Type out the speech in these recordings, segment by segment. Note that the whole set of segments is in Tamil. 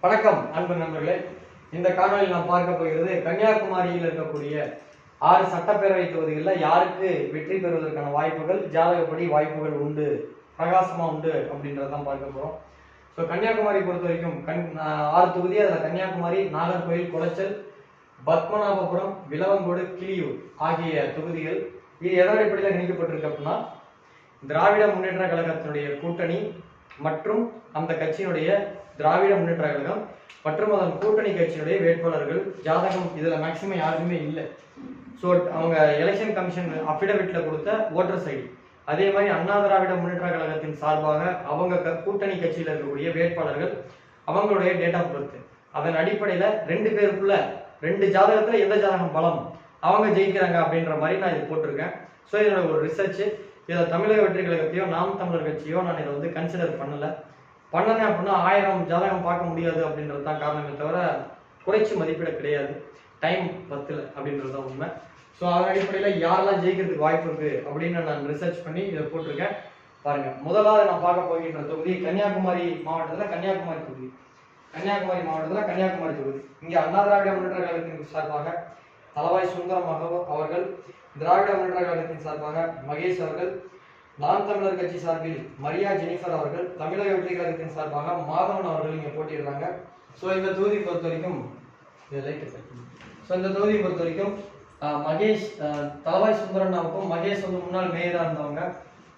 வணக்கம் அன்பு நண்பர்களே. இந்த காணொலியில் நாம் பார்க்க போகிறது கன்னியாகுமரியில் இருக்கக்கூடிய 6 சட்டப்பேரவை தொகுதிகளில் யாருக்கு வெற்றி பெறுவதற்கான வாய்ப்புகள், ஜாதகப்படி வாய்ப்புகள் உண்டு, பிரகாசமா உண்டு அப்படின்றதான் பார்க்க போறோம். ஸோ கன்னியாகுமரி பொறுத்த வரைக்கும் 6 தொகுதி. அதில் கன்னியாகுமரி, நாகர்கோயில், குளச்சல், பத்மநாபபுரம், விளவங்கோடு, கிளியூர் ஆகிய தொகுதிகள். இது எதன் அடிப்படையில் கணிக்கப்பட்டிருக்கு அப்படின்னா, திராவிட முன்னேற்ற கழகத்தினுடைய கூட்டணி மற்றும் அந்த கட்சியினுடைய திராவிட முன்னேற்ற கழகம் மற்றும் அதன் கூட்டணி கட்சியினுடைய வேட்பாளர்கள் ஜாதகம் இதுல மேக்சிமம் யாருக்குமே இல்லை. ஸோ அவங்க எலெக்ஷன் கமிஷன் அஃபிடவிட்ல கொடுத்த ஓட்டர்ஸ் ஐடி, அதே மாதிரி அண்ணா திராவிட முன்னேற்ற கழகத்தின் சார்பாக அவங்க கூட்டணி கட்சியில் இருக்கக்கூடிய வேட்பாளர்கள் அவங்களுடைய டேட் ஆஃப் பர்த், அதன் அடிப்படையில 2 பேருக்குள்ள 2 ஜாதகத்துல எந்த ஜாதகம் பலம் அவங்க ஜெயிக்கிறாங்க அப்படின்ற மாதிரி நான் இது போட்டிருக்கேன். ஸோ இதோட ஒரு ரிசர்ச். இதில் தமிழக வெற்றி கழகத்தையோ நாம் தமிழர் கட்சியோ நான் இதை வந்து கன்சிடர் பண்ணேன் அப்படின்னா 1000 ஜாதகம் பார்க்க முடியாது அப்படின்றது தான் காரணமே தவிர குறைச்சி மதிப்பிட கிடையாது. டைம் பத்தல அப்படின்றது தான் உண்மை. ஸோ அதன் அடிப்படையில் யாரெல்லாம் ஜெயிக்கிறதுக்கு வாய்ப்பு இருக்கு அப்படின்னு நான் ரிசர்ச் பண்ணி இதை போட்டிருக்கேன். பாருங்க, முதலாவது நான் பார்க்க போகின்ற தொகுதி கன்னியாகுமரி மாவட்டத்தில் கன்னியாகுமரி தொகுதி. கன்னியாகுமரி மாவட்டத்தில் கன்னியாகுமரி தொகுதி. இங்கே அண்ணா திராவிட முன்னேற்ற கழகத்தின் சார்பாக தளவாய் சுந்தரம் அவர்கள், திராவிட முன்னேற்ற கழகத்தின் சார்பாக மகேஷ் அவர்கள், நாம் தமிழர் கட்சி சார்பில் மரியா ஜெனிஃபர் அவர்கள், தமிழக வெற்றி கழகத்தின் சார்பாக மாதவன் அவர்கள் இங்கே போட்டியிடுறாங்க. ஸோ இந்த தொகுதியை பொறுத்த வரைக்கும் மகேஷ் தளவாய் சுந்தரண்ணாவுக்கும் மகேஷ் வந்து முன்னாள் மேயராக இருந்தவங்க.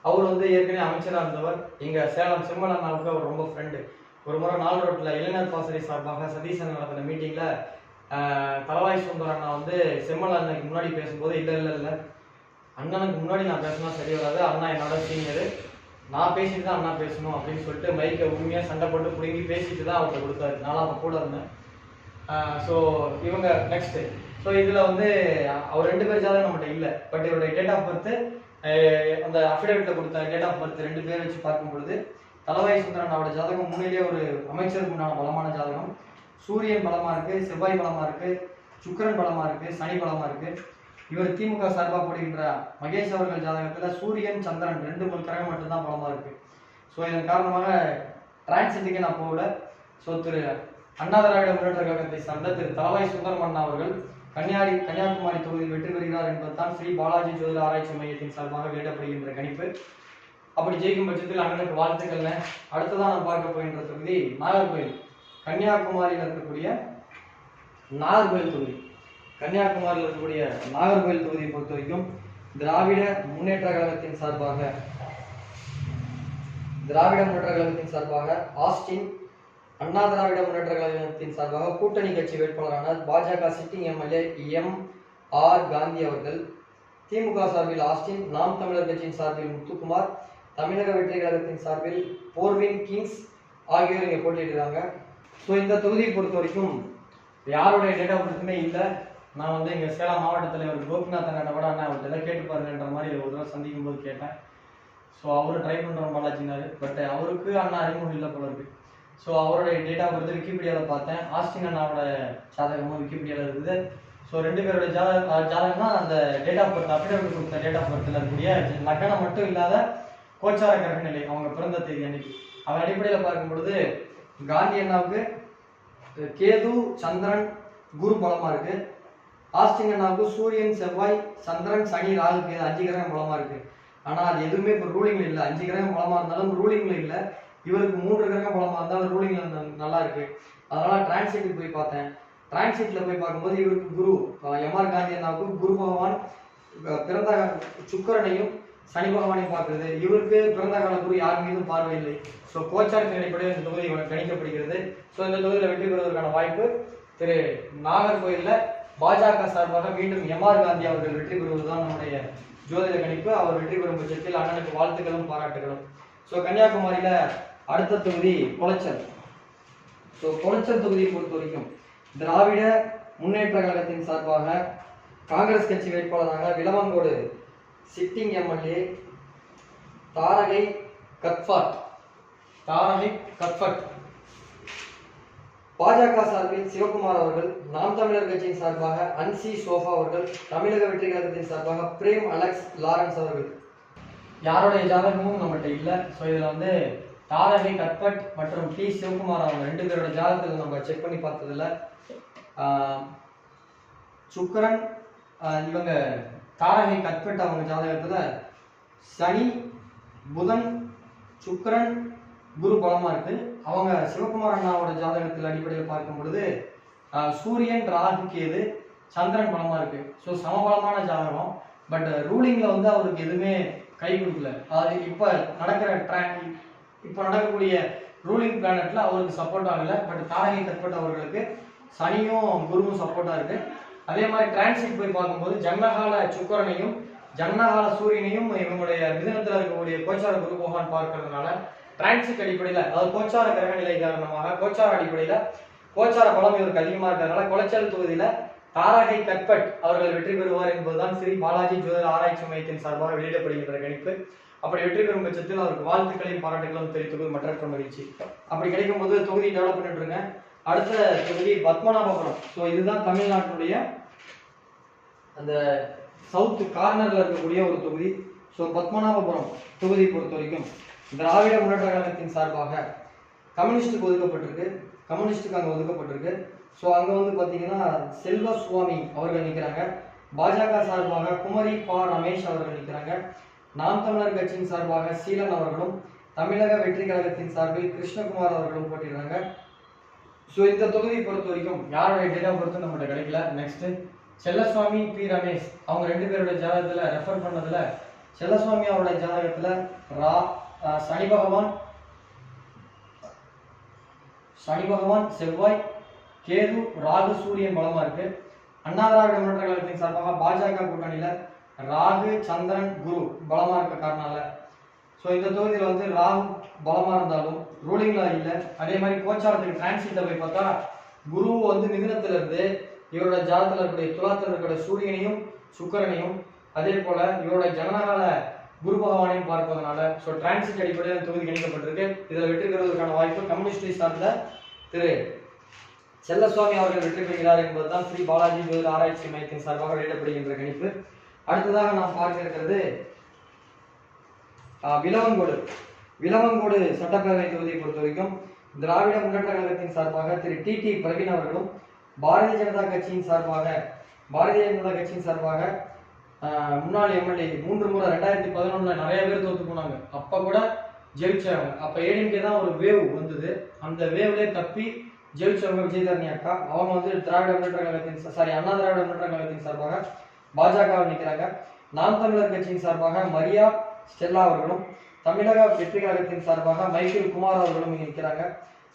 அவர் வந்து ஏற்கனவே அமைச்சராக இருந்தவர். இங்கே சேலம் செம்மல் அண்ணாவுக்கு அவர் ரொம்ப ஃப்ரெண்டு. ஒரு முறை 4 ரோட்டில் இளைஞர் பாசறை சார்பாக சதீசன் நடத்தின மீட்டிங்கில் தளவாய் சுந்தரண்ணா வந்து செம்மல் அண்ணனுக்கு முன்னாடி பேசும்போது இல்லை அண்ணனுக்கு முன்னாடி நான் பேசினா சரி வராது, அண்ணா என்னோட சீனியரு, நான் பேசிட்டு தான் அண்ணா பேசணும் அப்படின்னு சொல்லிட்டு மைக்கை உண்மையாக சண்டை போட்டு பிடுங்கி பேசிட்டு தான் அவர்கிட்ட கொடுத்தாரு. நானும் அவங்க கூட இருந்தேன். ஸோ இவங்க நெக்ஸ்ட். ஸோ இதில் வந்து அவர் 2 பேர் ஜாதகம் நம்மகிட்ட இல்லை. பட் இவருடைய டேட் ஆஃப் பர்த், அந்த அஃபிடவிட்டில் கொடுத்த டேட் ஆஃப் பர்த் 2 பேர் வச்சு பார்க்கும் பொழுது தளவாய் சுந்தரண்ணாவோட ஜாதகம் முன்னிலேயே ஒரு அமைச்சருக்கு உண்டான பலமான ஜாதகம். சூரியன் பலமா இருக்கு, செவ்வாய் பலமா இருக்கு, சுக்கிரன் பலமா இருக்கு, சனி பலமா இருக்கு. இவர் திமுக சார்பாக போடுகின்ற மகேஷ் அவர்கள் ஜாதகத்துல சூரியன், சந்திரன் 2 கிரகம் மட்டும்தான் பலமா இருக்கு. ஸோ இதன் காரணமாக டிரான்சிட்டுக்கே நான் போகல. ஸோ திரு அண்ணா திராவிட முன்னேற்ற கழகத்தை சார்ந்த திரு தளவாய் சுந்தரம் அண்ணா அவர்கள் கன்னியாகுமரி தொகுதியில் வெற்றி பெறுகிறார் என்பதுதான் ஸ்ரீ பாலாஜி ஜோதிட ஆராய்ச்சி மையத்தின் சார்பாக வெளியிடப்படுகின்ற கணிப்பு. அப்படி ஜெயிக்கும் பட்சத்தில் அண்ணனுக்கு வாழ்த்துக்கள். அடுத்ததான் நான் பார்க்க போகின்ற தொகுதி நாகர்கோயில். கன்னியாகுமரியில் இருக்கக்கூடிய நாகர்கோயில் தொகுதி. கன்னியாகுமரியில் இருக்கக்கூடிய நாகர்கோயில் தொகுதியை பொறுத்த வரைக்கும் திராவிட முன்னேற்ற கழகத்தின் சார்பாக ஆஸ்டின், அண்ணா திராவிட முன்னேற்ற கழகத்தின் சார்பாக கூட்டணி கட்சி வேட்பாளரான பாஜக சிட்டிங் எம்எல்ஏ M.R. காந்தி அவர்கள், திமுக சார்பில் ஆஸ்டின், நாம் தமிழர் கட்சியின் சார்பில் முத்துக்குமார், தமிழக வெற்றி கழகத்தின் சார்பில் போர்வின் கிங்ஸ் ஆகியோர் இங்கே போட்டியிடுறாங்க. ஸோ இந்த தொகுதியை பொறுத்த வரைக்கும் யாருடைய டேட் ஆஃப் பர்த்துமே இல்லை. நான் வந்து இங்கே சேலம் மாவட்ட தலைவர் கோபிநாதன் கூட அண்ணா அவர்கிட்ட எதாவது கேட்டு பாருங்கன்ற மாதிரி ஒரு தடவை சந்திக்கும் போது கேட்டேன். ஸோ அவரு ட்ரை பண்ணுற பாலாஜினாரு. பட் அவருக்கு அண்ணா அறிமுகம் இல்லை போல இருக்கு. ஸோ அவருடைய டேட் ஆஃப் பர்த் விக்கிபீடியாவில் பார்த்தேன். ஆஸ்டின் அண்ணாவோட ஜாதகமும் விக்கிபீடியாவில் இருக்குது. ஸோ 2 பேரோட ஜாதகம்னா அந்த டேட் ஆஃப் பர்த் அஃபிடவிட் கொடுத்த டேட் ஆஃப் பர்த்தில் இருக்கக்கூடிய லக்னம் மட்டும் இல்லாத கோச்சார கிரக நிலை, அவங்க பிறந்த தேதி அன்னைக்கு. அதன் அடிப்படையில் பார்க்கும் பொழுது காந்தி அண்ணாவுக்கு கேது, சந்திரன், குரு பலமா இருக்கு. ஆஸ்டின் அண்ணாவுக்கு சூரியன், செவ்வாய், சந்திரன், சனி, ராகு, கேது 5 கிரகம் பலமா இருக்கு. ஆனா அது எதுவுமே இப்போ ரூலிங்ல இல்லை. 5 கிரகம் பலமா இருந்தாலும் ரூலிங்ல இல்லை. இவருக்கு 3 கிரகம் பலமா இருந்தாலும் ரூலிங்ல நல்லா இருக்கு. அதனால டிரான்சிட்டுக்கு போய் பார்த்தேன். டிரான்சிட்ல போய் பார்க்கும்போது இவருக்கு குரு M.R. காந்தி அண்ணாவுக்கு குரு பகவான் பிறந்த சுக்கிரனையும் சனி பகவானையும் பார்க்கிறது. இவருக்கு பிறந்த கால குரு யார் மீதும் பார்வை இல்லை. ஸோ கோச்சாரத்தின் அடிப்படையில் இந்த தொகுதி கணிக்கப்படுகிறது. ஸோ இந்த தொகுதியில் வெற்றி பெறுவதற்கான வாய்ப்பு திரு நாகர்கோயில்ல பாஜக சார்பாக மீண்டும் M.R. காந்தி அவர்கள் வெற்றி பெறுவதுதான் நம்முடைய ஜோதிட கணிப்பு. அவர் வெற்றி பெறும் பட்சத்தில் அண்ணனுக்கு வாழ்த்துக்களும் பாராட்டுகளும். ஸோ கன்னியாகுமரியில அடுத்த தொகுதி குளச்சல். ஸோ குளச்சல் தொகுதியை பொறுத்த வரைக்கும் திராவிட முன்னேற்ற கழகத்தின் சார்பாக காங்கிரஸ் கட்சி வேட்பாளராக விளவங்கோடு சிட்டிங் எம்எல்ஏ தாரகை கத்பட், பாஜக சார்பில் சிவகுமார் அவர்கள், நாம் தமிழர் கட்சியின் சார்பாக அன்சி சோஃபா அவர்கள், தமிழக வெற்றி கழகத்தின் சார்பாக பிரேம் அலெக்ஸ் லாரன்ஸ் அவர்கள். யாருடைய ஜாதகமும் நம்மகிட்ட இல்லை. ஸோ இதில் வந்து தாரகை கட்பட் மற்றும் டி சிவகுமார் அவங்க 2 பேரோட ஜாதகத்தில் நம்ம செக் பண்ணி பார்த்ததுல சுக்கிரன் இவங்க தாரகை கட்பட் அவங்க ஜாதகத்துல சனி புதன் சுக்கிரன் குரு பலமா இருக்கு. அவங்க சிவகுமார் அண்ணாவோட ஜாதகத்தில் அடிப்படையில் பார்க்கும் பொழுது சூரியன் ராகு கேது சந்திரன் பலமா இருக்கு. ஸோ சமபலமான ஜாதகம். பட் ரூலிங்ல வந்து அவருக்கு எதுவுமே கை கொடுக்கல. அது இப்போ நடக்கக்கூடிய ரூலிங் பிளானட்ல அவருக்கு சப்போர்ட் ஆகல. பட் தாரகை கட்பட் அவர்களுக்கு சனியும் குருவும் சப்போர்ட்டா இருக்கு. அதே மாதிரி டிரான்சிட் போய் பார்க்கும்போது ஜன்னகால சுக்கிரனையும் ஜன்னகால சூரியனையும் இவங்களுடைய மிதுனத்தில் இருக்கக்கூடிய கோச்சார குரு பகவான் பார்க்கறதுனால டிரான்சிட் அடிப்படையில், அதாவது கோச்சார கிரக நிலை காரணமாக கோச்சார அடிப்படையில் கோச்சார பலம் இவருக்கு அதிகமாக இருக்கிறதுனால குளச்சல் தொகுதியில தாரகை கட்பட் அவர்கள் வெற்றி பெறுவார் என்பதுதான் ஸ்ரீ பாலாஜி ஜோதிட ஆராய்ச்சி மையத்தின் சார்பாக வெளியிடப்படுகின்ற கணிப்பு. அப்படி வெற்றி பெறும் பட்சத்தில் அவருக்கு வாழ்த்துக்களையும் பாராட்டுகளும் தெரிவித்துக் மற்ற மகிழ்ச்சி. அப்படி கிடைக்கும் போது தொகுதி டெவலப் பண்ணிட்டு இருக்கேன். அடுத்த தொகுதி பத்மநாபபுரம். ஸோ இதுதான் தமிழ்நாட்டினுடைய அந்த சவுத் கார்னர்ல இருக்கக்கூடிய ஒரு தொகுதி. ஸோ பத்மநாபபுரம் தொகுதியை பொறுத்த வரைக்கும் திராவிட முன்னேற்ற கழகத்தின் சார்பாக கம்யூனிஸ்டுக்கு ஒதுக்கப்பட்டிருக்கு. கம்யூனிஸ்டுக்கு அங்கே ஒதுக்கப்பட்டிருக்கு. ஸோ அங்கே வந்து பார்த்தீங்கன்னா செல்வ சுவாமி அவர்கள் நிற்கிறாங்க. பாஜக சார்பாக குமரி பா ரமேஷ் அவர்கள் நிற்கிறாங்க. நாம் தமிழர் கட்சியின் சார்பாக சீலன் அவர்களும் தமிழக வெற்றி கழகத்தின் சார்பில் கிருஷ்ணகுமார் அவர்களும் போட்டிடுறாங்க. ஸோ இந்த தொகுதியை பொறுத்த வரைக்கும் யாருடைய டேட் ஆஃப் பர்த் நம்மகிட்ட கிடைக்கல. நெக்ஸ்ட் செல்லசுவாமி பி ரமேஷ் அவங்க 2 பேரோட ஜாதகத்தில் ரெஃபர் பண்ணதுல செல்லசுவாமி அவருடைய ஜாதகத்தில் சனி பகவான் செவ்வாய் கேது ராகு சூரியன் பலமா இருக்கு. அண்ணா திராவிட முன்னேற்ற கழகத்தின் சார்பாக பாஜக கூட்டணியில ராகு சந்திரன் குரு பலமா இருக்க காரணால ஸோ இந்த தொகுதியில் வந்து ராகு பலமா இருந்தாலும் ரூலிங்ல இல்லை. அதே மாதிரி கோச்சாரத்துக்கு டிரான்சிட்ல போய் பார்த்தா குரு வந்து மிதுனத்துல இருந்து இவரோட ஜாதகத்தில் இருக்கக்கூடிய துலாத்தில் இருக்கிற சூரியனையும் சுக்கிரனையும் அதே போல இவரோட ஜனனகால குரு பகவானையும் பார்ப்பதனால ஸோ டிரான்சிட் அடிப்படையில் தொகுதி கணிக்கப்பட்டிருக்கு. இதில் வெற்றி பெறுவதற்கான வாய்ப்பு கம்யூனிஸ்டை சார்ந்த திரு செல்லசுவாமி அவர்கள் வெற்றி பெறுகிறார் என்பதுதான் ஸ்ரீ பாலாஜி ஜோதிட ஆராய்ச்சி மையத்தின் சார்பாக வெளியிடப்படுகின்ற கணிப்பு. அடுத்ததாக நாம் பார்க்க இருக்கிறது விலவங்கோடு சட்டப்பேரவை தொகுதியை பொறுத்த வரைக்கும் திராவிட முன்னேற்ற கழகத்தின் சார்பாக திரு டி பிரவீன் அவர்களும் பாரதிய ஜனதா கட்சியின் சார்பாக முன்னாள் எம்எல்ஏ 3 முறை 2011 நிறைய பேர் தோத்து போனாங்க. அப்ப கூட ஜெயிச்சாங்க. அப்ப ஏடிஎம்கே தான் ஒரு வேவ் வந்தது. அந்த வேவ்லேயே தப்பி ஜெயிச்சவங்க விஜயதரணி அக்கா அவங்க வந்து அண்ணா திராவிட முன்னேற்ற கழகத்தின் சார்பாக பாஜக நிற்கிறாங்க. நாம் தமிழர் கட்சியின் சார்பாக மரியா ஸ்டெல்லா அவர்களும் தமிழக வெற்றி கழகத்தின் சார்பாக மைக்கேல் குமார் அவர்களும் இங்க நிற்கிறாங்க.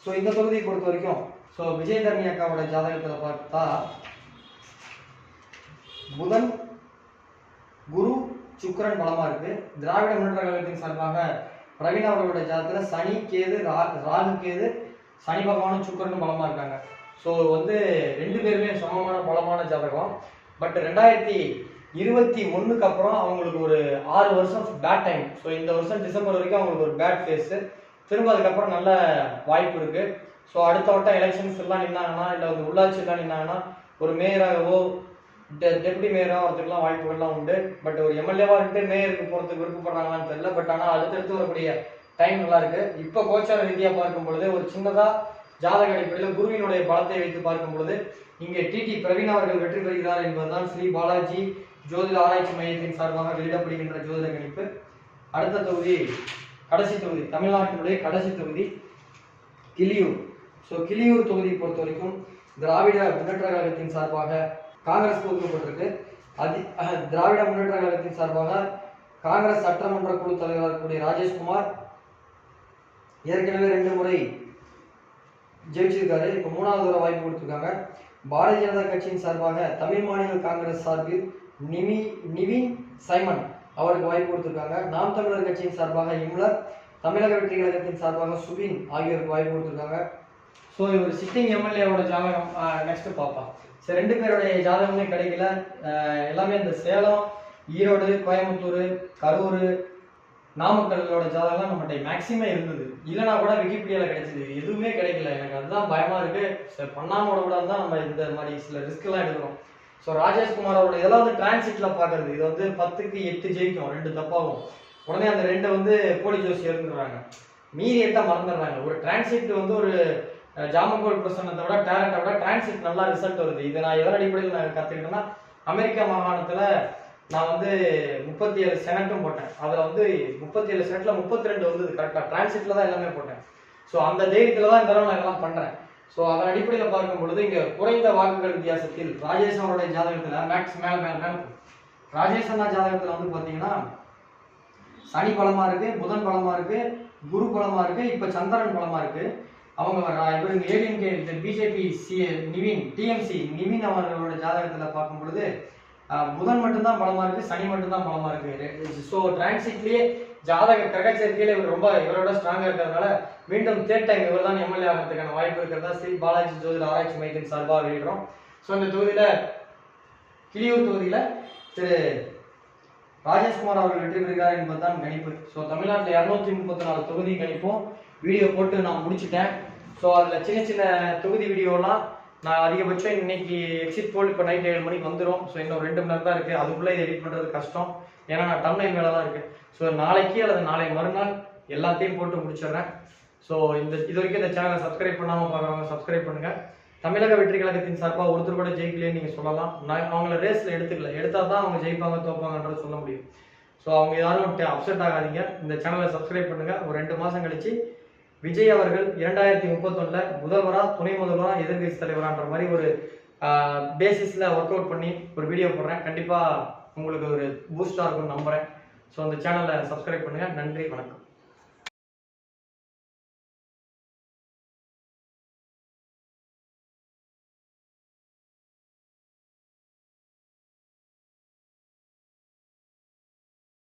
ஸோ இந்த தொகுதியை பொறுத்த வரைக்கும் ஸோ விஜயதரணி அக்காவோட ஜாதகத்தில் பார்த்தா புதன் குரு சுக்கிரன் பலமா இருக்கு. திராவிட முன்னேற்ற கழகத்தின் சார்பாக பிரவீன் அவர்களோட ஜாதகத்துல சனி கேது ராகு கேது சனி பகவானும் சுக்கிரனும் பலமா இருக்காங்க. ஸோ வந்து 2 பேருமே சமமான பலமான ஜாதகம். பட் 2021 அப்புறம் அவங்களுக்கு ஒரு 6 வருஷம் பேட் டைம். ஸோ இந்த வருஷம் டிசம்பர் வரைக்கும் அவங்களுக்கு ஒரு பேட் ஃபேஸ். திரும்ப அதுக்கப்புறம் நல்ல வாய்ப்பு இருக்கு. ஸோ அடுத்த வட்டம் எலெக்ஷன்ஸ் எல்லாம் நின்னாங்கன்னா இல்லை வந்து உள்ளாட்சி எல்லாம் நின்னாங்கன்னா ஒரு மேயராகவோ டெப்டி மேயராக வரதுக்குலாம் வாய்ப்புகள்லாம் உண்டு. பட் ஒரு எம்எல்ஏவா இருந்து மேயருக்கு போகிறதுக்கு விருப்பப்படுறாங்களான்னு தெரியல. பட் ஆனால் அடுத்தடுத்து வரக்கூடிய டைம் நல்லா இருக்கு. இப்போ கோச்சார ரீதியாக பார்க்கும் பொழுது ஒரு சின்னதா ஜாதக அடிப்படையில் குருவினுடைய பலத்தை வைத்து பார்க்கும் பொழுது இங்கே டி பிரவீன் அவர்கள் வெற்றி பெறுகிறார் என்பதுதான் ஸ்ரீ பாலாஜி ஜோதிட ஆராய்ச்சி மையத்தின் சார்பாக வெளியிடப்படுகின்ற ஜோதிட கணிப்பு. அடுத்த தொகுதி கடைசி தொகுதி, தமிழ்நாட்டினுடைய கடைசி தொகுதி கிளியூர். ஸோ கிளியூர் தொகுதியை பொறுத்த வரைக்கும் திராவிட முன்னேற்ற கழகத்தின் சார்பாக காங்கிரஸ் ஒதுக்கப்பட்டிருக்கு. திராவிட முன்னேற்ற கழகத்தின் சார்பாக காங்கிரஸ் சட்டமன்ற குழு தலைவராக இருக்கக்கூடிய ராஜேஷ்குமார் ஏற்கனவே 2 முறை ஜெயிச்சிருக்காரு. இப்போ 3வது தடவை வாய்ப்பு கொடுத்துருக்காங்க. பாரதிய ஜனதா கட்சியின் சார்பாக தமிழ் மாநில காங்கிரஸ் சார்பில் நிவின் சைமன் அவருக்கு வாய்ப்பு கொடுத்துருக்காங்க. நாம் தமிழர் கட்சியின் சார்பாக இம்லர், தமிழக வெற்றி கழகத்தின் சார்பாக சுபின் ஆகியோருக்கு வாய்ப்பு கொடுத்துருக்காங்க. ஸோ இவர் சிட்டிங் எம்எல்ஏவோட ஜாதகம் நெக்ஸ்ட் பார்ப்போம். சரி, 2 பேருடைய ஜாதகமே கிடைக்கல. எல்லாமே இந்த சேலம், ஈரோடு, கோயம்புத்தூர், கரூர், நாமக்கல்லோட ஜாதகம்லாம் நம்மகிட்ட மேக்சிமம் இருந்தது. இல்லைனா கூட விக்கிபீடியாவில் கிடைச்சிது. எதுவுமே கிடைக்கல. எனக்கு அதுதான் பயமா இருக்கு. சரி, பண்ணாம விட தான் நம்ம இந்த மாதிரி சில ரிஸ்க்லாம் எடுக்கிறோம். ஸோ ராஜேஷ்குமார் அவரோட இதெல்லாம் வந்து டிரான்சிட்ல பார்க்கறது. இது வந்து 10க்கு 8 ஜெயிக்கும், 2 தப்பாகும். உடனே அந்த 2 வந்து போலி ஜோசி இருந்துடுறாங்க. மீதி எடுத்தா மறந்துடுறாங்க. ஒரு டிரான்சிட் வந்து ஒரு ஜாமங்கோல் பிரசன்னத்தை விட டேலண்ட்டை விட டிரான்சிட் நல்லா ரிசல்ட் வருது. இது நான் எதன் அடிப்படையில் நான் கற்றுக்கிட்டேன்னா, அமெரிக்கா மாகாணத்தில் நான் வந்து 37 செனட்டும் போட்டேன். அதில் வந்து 37 செனட்டில் 32 வந்து கரெக்டாக டிரான்சிட்டில் தான் எல்லாமே போட்டேன். ஸோ அந்த தைரியத்தில் தான் இந்த தடவை நான் எல்லாம் பண்ணுறேன். ஸோ அதன் அடிப்படையில் பார்க்கும் பொழுது இங்கே குறைந்த வாக்குகள் வித்தியாசத்தில் ராஜேஷ் அவருடைய ஜாதகத்தில் மேக்ஸ் மேலே ராஜேஷ் அண்ணா ஜாதகத்தில் வந்து பார்த்தீங்கன்னா சனி பலமா இருக்கு, புதன் பலமா இருக்கு, குரு பலமா இருக்கு, இப்ப சந்திரன் பலமா இருக்கு. அவங்க இவருங்க ஏடிஎம்கே பிஜேபி நிவின் டிஎம்சி நிவின் அவர்களோட ஜாதகத்துல பார்க்கும் பொழுது புதன் மட்டும்தான் பலமா இருக்கு, சனி மட்டும்தான் பலமா இருக்கு. ஸோ டிரான்சிட்லயே ஜாதக கிரக சேர்க்கையில இவர் ரொம்ப இவரோட ஸ்ட்ராங்கா இருக்கிறதுனால மீண்டும் தேர்ட் டைம் இவர் தான் எம்எல்ஏ ஆகிறதுக்கான வாய்ப்பு இருக்கிறதா ஸ்ரீ பாலாஜி ஜோதிட ஆராய்ச்சி மையத்தின் சார்பாக வெளியிடுறோம். ஸோ இந்த தொகுதியில கிளியூர் தொகுதியில திரு ராஜேஷ்குமார் அவர்கள் வெற்றி பெறுகிறார் என்பதுதான் கணிப்பு. ஸோ தமிழ்நாட்டில் 234 தொகுதி கணிப்பும் வீடியோ போட்டு நான் முடிச்சுட்டேன். ஸோ அதில் சின்ன சின்ன தொகுதி வீடியோலாம் நான் அதிகபட்சம் இன்னைக்கு எக்ஸிட் போல் இப்போ நைட் 7 மணிக்கு வந்துடும். ஸோ இன்னும் 2 மணி நேரம் தான் இருக்குது. அதுக்குள்ளே இது எடிட் பண்ணுறது கஷ்டம், ஏன்னா நான் டம்லைன் வேலை தான் இருக்குது. ஸோ நாளைக்கு அல்லது நாளை மறுநாள் எல்லாத்தையும் போட்டு முடிச்சிடுறேன். ஸோ இது வரைக்கும் இந்த சேனலை சப்ஸ்கிரைப் பண்ணாமல் பார்க்குறவங்க சப்ஸ்கிரைப் பண்ணுங்கள். தமிழக வெற்றி கழகத்தின் சார்பாக ஒருத்தர் கூட ஜெயிக்கலைன்னு நீங்கள் சொல்லலாம். நான் அவங்கள ரேஸில் எடுத்தால் தான் அவங்க ஜெயிப்பாங்க தோப்பாங்கன்றது சொல்ல முடியும். ஸோ அவங்க யாரும் அப்செட் ஆகாதீங்க. இந்த சேனலை சப்ஸ்கிரைப் பண்ணுங்கள். ஒரு 2 மாதம் கழிச்சு விஜய் அவர்கள் 2031 முதல்வரா துணை முதல்வரா எதிர்கட்சி தலைவரான்ற மாதிரி ஒரு பேசிஸில் ஒர்க் அவுட் பண்ணி ஒரு வீடியோ போடுறேன். கண்டிப்பாக உங்களுக்கு ஒரு பூஸ்டாக இருக்கும்னு நம்புகிறேன். ஸோ அந்த சேனலை சப்ஸ்கிரைப் பண்ணுங்கள். நன்றி, வணக்கம்.